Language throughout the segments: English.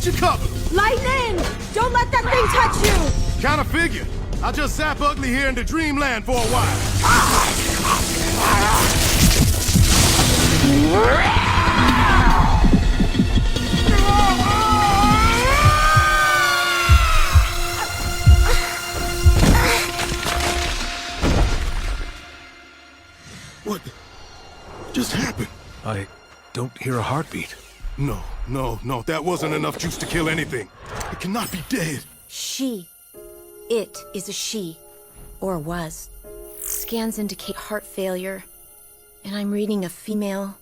got you covered. Lightning! Don't let that thing touch you! Kinda figured. I'll just zap Ugly here into dreamland for a while. What just happened? I don't hear a heartbeat. No, that wasn't enough juice to kill anything. It cannot be dead. She. It is a she. Or was. Scans indicate heart failure. And I'm reading a female.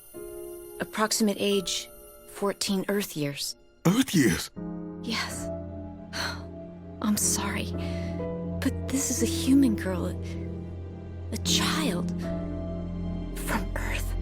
Approximate age, 14 Earth years. Earth years? Yes. I'm sorry. But this is a human girl. A child. From Earth.